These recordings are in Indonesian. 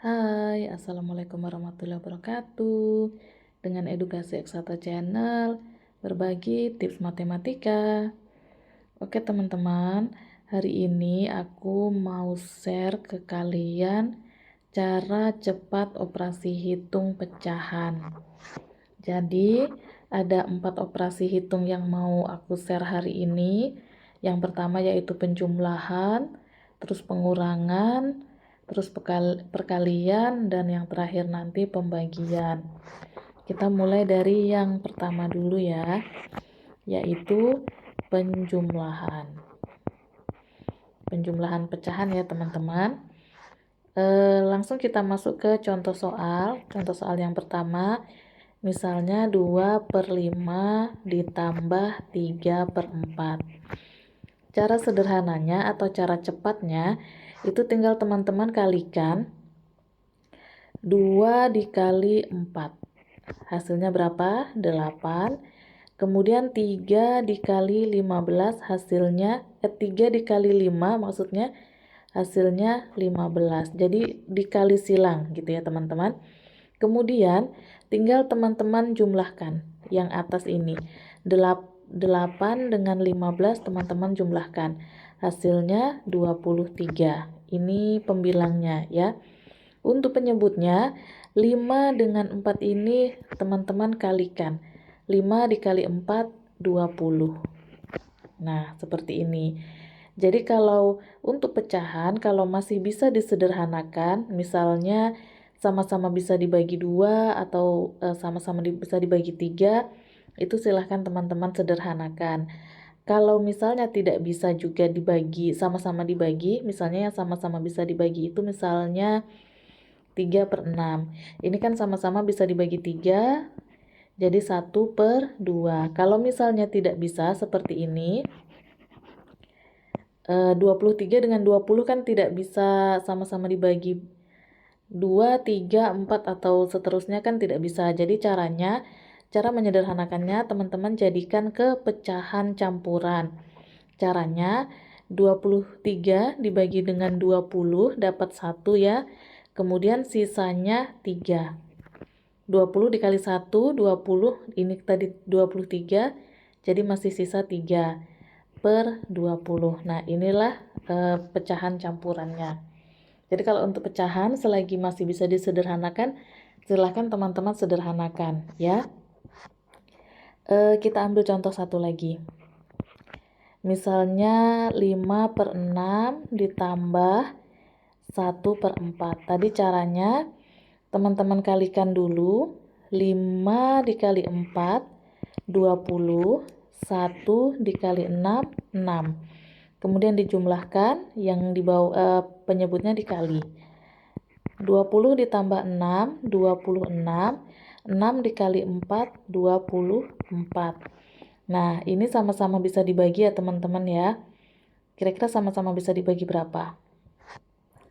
Hai, Assalamualaikum warahmatullahi wabarakatuh. Dengan Edukasi Eksakta Channel, berbagi tips matematika. Oke teman-teman, hari ini aku mau share ke kalian cara cepat operasi hitung pecahan. Jadi, ada 4 operasi hitung yang mau aku share hari ini. Yang pertama yaitu penjumlahan, terus pengurangan, terus perkalian, dan yang terakhir nanti pembagian. Kita mulai dari yang pertama dulu ya, yaitu penjumlahan. Penjumlahan pecahan ya teman-teman. Langsung kita masuk ke contoh soal. Contoh soal yang pertama, misalnya 2/5 ditambah 3/4. Cara sederhananya atau cara cepatnya itu tinggal teman-teman kalikan 2 dikali 4. Hasilnya berapa? 8. Kemudian 3 dikali 15 hasilnya 3 dikali 5 maksudnya hasilnya 15. Jadi dikali silang gitu ya teman-teman. Kemudian tinggal teman-teman jumlahkan yang atas ini. 8 dengan 15 teman-teman jumlahkan. Hasilnya 23. Ini pembilangnya ya. Untuk penyebutnya 5 dengan 4 ini teman-teman kalikan. 5 dikali 4 20. Nah, seperti ini. Jadi kalau untuk pecahan, kalau masih bisa disederhanakan, misalnya sama-sama bisa dibagi 2 atau sama-sama bisa dibagi 3, itu silahkan teman-teman sederhanakan. Kalau misalnya tidak bisa juga dibagi, sama-sama dibagi, misalnya yang sama-sama bisa dibagi itu misalnya 3/6. Ini kan sama-sama bisa dibagi 3, jadi 1/2. Kalau misalnya tidak bisa seperti ini, 23 dengan 20 kan tidak bisa sama-sama dibagi 2, 3, 4 atau seterusnya kan tidak bisa. Jadi cara menyederhanakannya teman-teman jadikan ke pecahan campuran. Caranya 23 dibagi dengan 20 dapat 1 ya. Kemudian sisanya 3. 20 dikali 1, 20. Ini tadi 23. Jadi masih sisa 3/20. Nah, inilah pecahan campurannya. Jadi kalau untuk pecahan selagi masih bisa disederhanakan, silahkan teman-teman sederhanakan ya. Kita ambil contoh satu lagi. Misalnya 5/6 ditambah 1/4. Tadi caranya teman-teman kalikan dulu. 5 dikali 4 20, 1 dikali 6 6. Kemudian dijumlahkan, yang di bawah penyebutnya dikali. 20 ditambah 6 26. 6 dikali 4 24. Nah, ini sama-sama bisa dibagi ya teman-teman ya. Kira-kira sama-sama bisa dibagi berapa?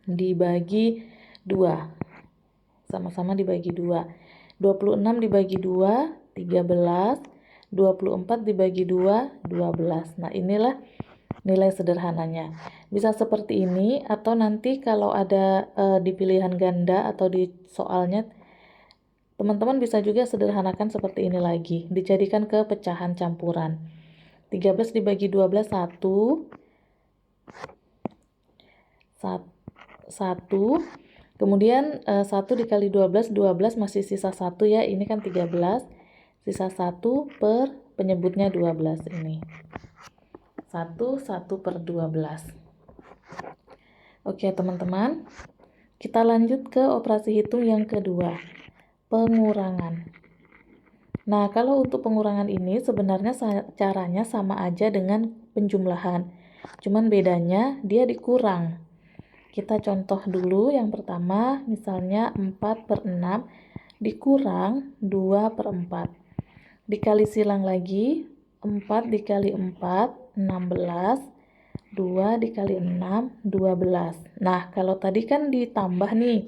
Dibagi 2. Sama-sama dibagi 2. 26 dibagi 2 13. 24 dibagi 2 12. Nah, inilah nilai sederhananya. Bisa seperti ini atau nanti kalau ada di pilihan ganda atau di soalnya, teman-teman bisa juga sederhanakan seperti ini lagi. Dijadikan ke pecahan campuran. 13 dibagi 12 1. 1. Kemudian 1 dikali 12 12 masih sisa 1 ya. Ini kan 13. Sisa 1 per penyebutnya 12 ini. 1/12. Oke teman-teman, kita lanjut ke operasi hitung yang kedua, pengurangan. Nah, kalau untuk pengurangan ini sebenarnya caranya sama aja dengan penjumlahan, cuman bedanya dia dikurang. Kita contoh dulu yang pertama, misalnya 4/6 dikurang 2/4. Dikali silang lagi, 4 dikali 4 16. 2 dikali 6 12. Nah, kalau tadi kan ditambah nih.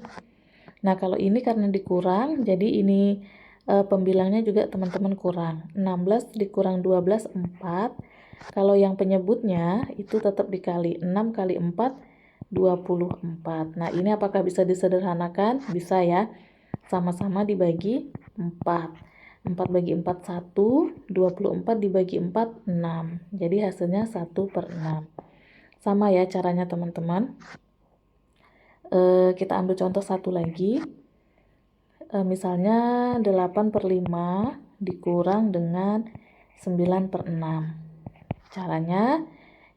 Nah, kalau ini karena dikurang, jadi ini pembilangnya juga teman-teman kurang. 16 dikurang 12 4. Kalau yang penyebutnya itu tetap dikali. 6 kali 4 24. Nah, ini apakah bisa disederhanakan? Bisa ya. Sama-sama dibagi 4. 4 bagi 4, 1. 24 dibagi 4, 6. Jadi hasilnya 1/6. Sama ya caranya teman-teman. Kita ambil contoh satu lagi. Misalnya 8/5 dikurang dengan 9/6. Caranya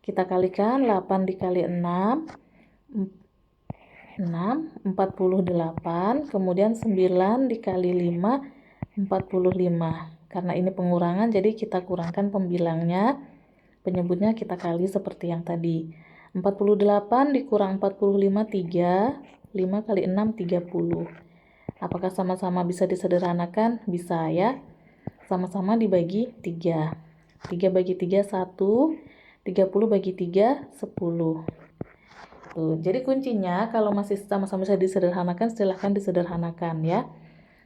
kita kalikan 8 dikali 6, 48, kemudian 9 dikali 5, 45. Karena ini pengurangan, jadi kita kurangkan pembilangnya, penyebutnya kita kali seperti yang tadi. 48 dikurang 45, 3, 5 kali 6, 30. Apakah sama-sama bisa disederhanakan? Bisa ya. Sama-sama dibagi 3. 3 bagi 3, 1. 30 bagi 3, 10. Tuh, jadi kuncinya kalau masih sama-sama bisa disederhanakan, silahkan disederhanakan ya.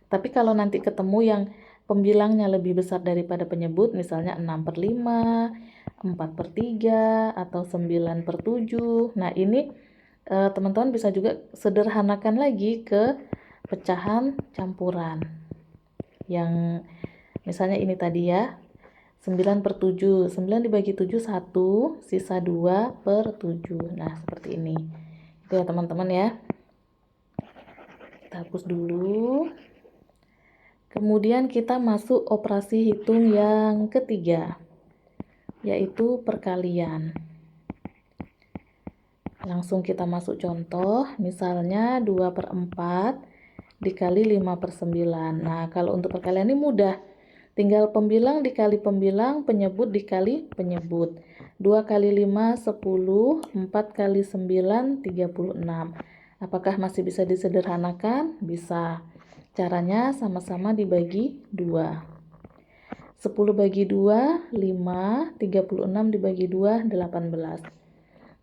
Tapi kalau nanti ketemu yang pembilangnya lebih besar daripada penyebut, misalnya 6/5, 4/3, atau 9/7. Nah, ini teman-teman bisa juga sederhanakan lagi ke pecahan campuran. Yang misalnya ini tadi ya, 9/7. 9 dibagi 7, 1, sisa 2/7. Nah, seperti ini. Itu ya teman-teman ya. Kita hapus dulu. Kemudian kita masuk operasi hitung yang ketiga, yaitu perkalian. Langsung kita masuk contoh, misalnya 2/4 dikali 5/9. Nah, kalau untuk perkalian ini mudah. Tinggal pembilang dikali pembilang, penyebut dikali penyebut. 2 kali 5, 10, 4 kali 9, 36. Apakah masih bisa disederhanakan? Bisa. Caranya sama-sama dibagi 2. 10 bagi 2, 5. 36 dibagi 2, 18.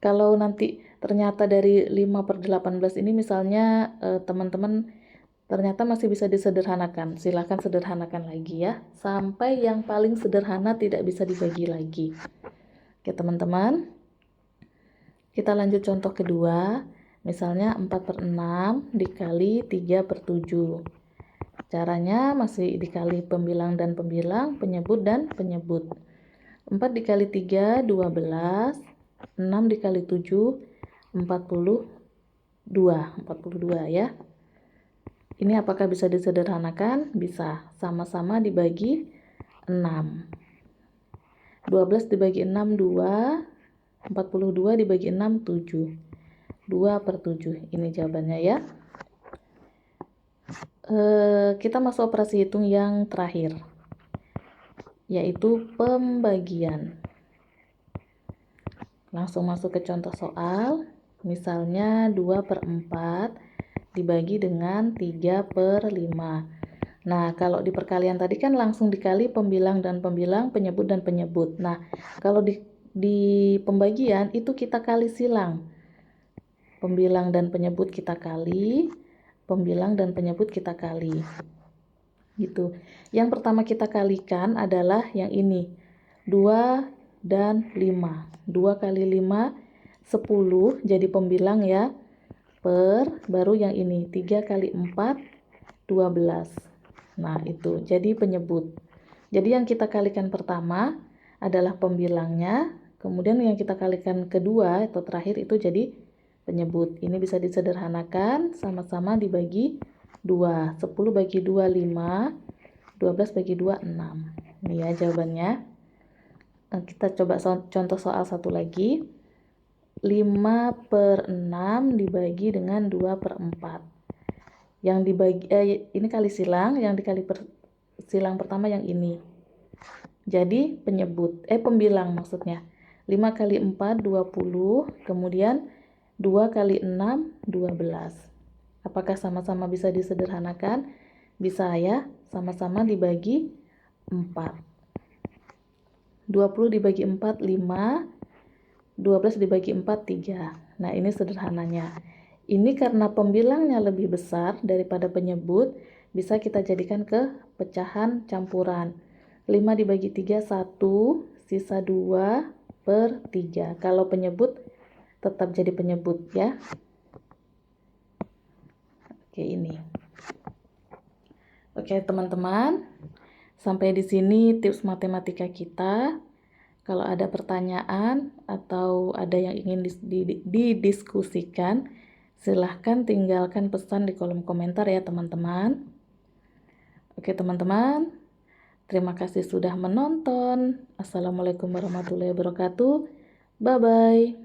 Kalau nanti ternyata dari 5/18 ini misalnya teman-teman ternyata masih bisa disederhanakan, silahkan sederhanakan lagi ya, sampai yang paling sederhana tidak bisa dibagi lagi. Oke teman-teman, kita lanjut contoh kedua. Misalnya 4/6 dikali 3/7. Caranya masih dikali pembilang dan pembilang, penyebut dan penyebut. 4 dikali 3, 12. 6 dikali 7, 42 ya. Ini apakah bisa disederhanakan? Bisa. Sama-sama dibagi 6. 12 dibagi 6, 2. 42 dibagi 6, 7. 2/7. Ini jawabannya ya. Kita masuk operasi hitung yang terakhir, yaitu pembagian. Langsung masuk ke contoh soal. Misalnya 2/4 dibagi dengan 3/5. Nah, kalau di perkalian tadi kan langsung dikali pembilang dan pembilang, penyebut dan penyebut. Nah, kalau di pembagian itu kita kali silang. Pembilang dan penyebut kita kali, pembilang dan penyebut kita kali. Gitu. Yang pertama kita kalikan adalah yang ini. 2 dan 5. 2 kali 5, 10 jadi pembilang ya. Baru yang ini 3 kali 4, 12. Nah, itu jadi penyebut. Jadi yang kita kalikan pertama adalah pembilangnya, kemudian yang kita kalikan kedua atau terakhir itu jadi penyebut. Ini bisa disederhanakan, sama-sama dibagi 2. 10 bagi 2, 5. 12 bagi 2, 6. Ini ya jawabannya. Kita coba contoh soal satu lagi. 5/6 dibagi dengan 2/4. Yang dibagi ini kali silang, yang dikali silang pertama yang ini. Jadi pembilang maksudnya. 5 kali 4, 20, kemudian 2 kali 6, 12. Apakah sama-sama bisa disederhanakan? Bisa ya, sama-sama dibagi 4. 20 dibagi 4, 5. 12 dibagi 4, 3. Nah, ini sederhananya. Ini karena pembilangnya lebih besar daripada penyebut, bisa kita jadikan ke pecahan campuran. 5 dibagi 3, 1, sisa 2/3. Kalau penyebut tetap jadi penyebut ya. Oke, ini. Oke, teman-teman. Sampai di sini tips matematika kita. Kalau ada pertanyaan atau ada yang ingin didiskusikan, silahkan tinggalkan pesan di kolom komentar ya teman-teman. Oke teman-teman, terima kasih sudah menonton. Assalamualaikum warahmatullahi wabarakatuh. Bye-bye.